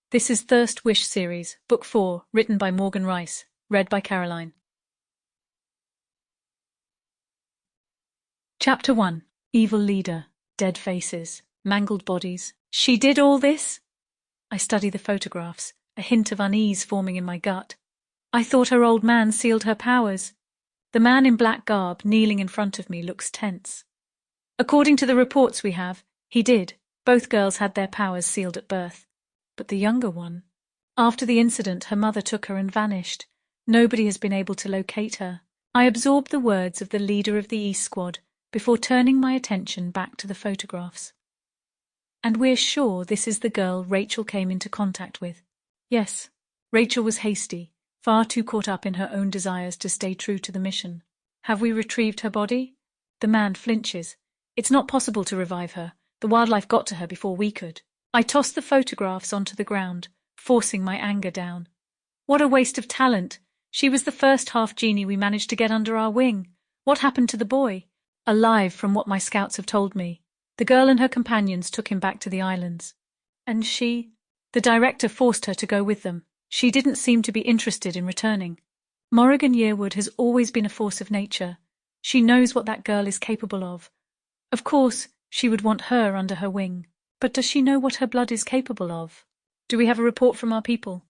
This is Thirst Wish series, Book 4, written by Morgan Rice, read by Caroline. Chapter 1. Evil Leader, Dead Faces, Mangled Bodies. She did all this? I study the photographs, a hint of unease forming in my gut. I thought her old man sealed her powers. The man in black garb, kneeling in front of me, looks tense. According to the reports we have, he did. Both girls had their powers sealed at birth. But the younger one? After the incident, her mother took her and vanished. Nobody has been able to locate her. I absorbed the words of the leader of the East Squad before turning my attention back to the photographs. And we're sure this is the girl Rachel came into contact with. Yes, Rachel was hasty, far too caught up in her own desires to stay true to the mission. Have we retrieved her body? The man flinches. It's not possible to revive her. The wildlife got to her before we could. I tossed the photographs onto the ground, forcing my anger down. What a waste of talent! She was the first half-genie we managed to get under our wing. What happened to the boy? Alive, from what my scouts have told me. The girl and her companions took him back to the islands. And she? The director forced her to go with them. She didn't seem to be interested in returning. Morrigan Yearwood has always been a force of nature. She knows what that girl is capable of. Of course, she would want her under her wing. But does she know what her blood is capable of? Do we have a report from our people?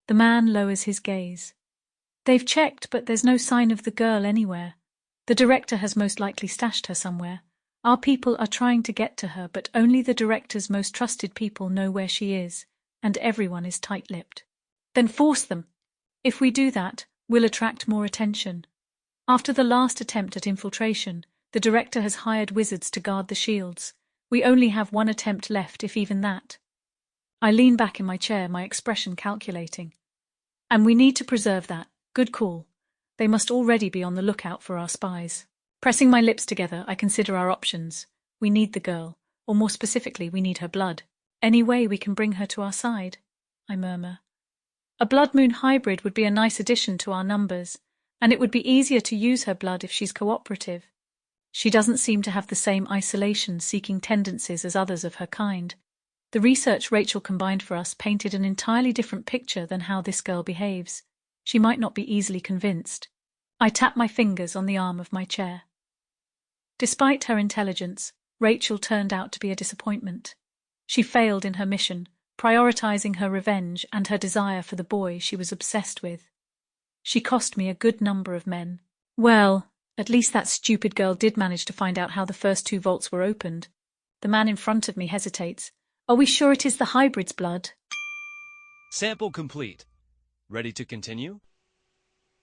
The man lowers his gaze. They've checked, but there's no sign of the girl anywhere. The director has most likely stashed her somewhere. Our people are trying to get to her, but only the director's most trusted people know where she is, and everyone is tight-lipped. Then force them. If we do that, we'll attract more attention. After the last attempt at infiltration, the director has hired wizards to guard the shields. We only have one attempt left, if even that. I lean back in my chair, my expression calculating. And we need to preserve that. Good call. They must already be on the lookout for our spies. Pressing my lips together, I consider our options. We need the girl, or more specifically, we need her blood. Any way we can bring her to our side, I murmur. A Blood Moon hybrid would be a nice addition to our numbers, and it would be easier to use her blood if she's cooperative. She doesn't seem to have the same isolation-seeking tendencies as others of her kind. The research Rachel combined for us painted an entirely different picture than how this girl behaves. She might not be easily convinced. I tap my fingers on the arm of my chair. Despite her intelligence, Rachel turned out to be a disappointment. She failed in her mission, prioritizing her revenge and her desire for the boy she was obsessed with. She cost me a good number of men. Well, at least that stupid girl did manage to find out how the first 2 vaults were opened. The man in front of me hesitates. Are we sure it is the hybrid's blood? Sample complete. Ready to continue?